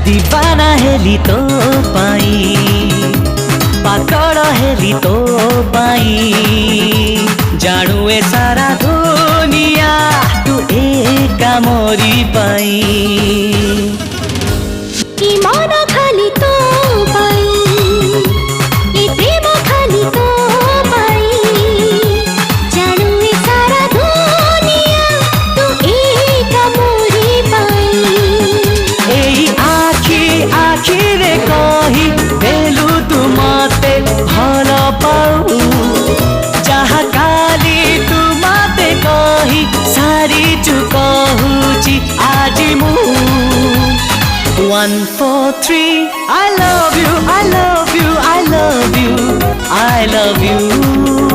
दीवाना हेली तो पाई पागल हेली तो पाई जानू ए सारा दुनिया तू एका मोरी पाई ई मन खाली तो पाई ई प्रेम खाली तो पाई जानू ए सारा दुनिया तू एका मोरी पाई एई आखी आखी रे कही देलु तू मते भल पाऊ जहा काली तू मते कही सारी चुकहुची आज मु 1 4 3 I love you I love you I love you I love you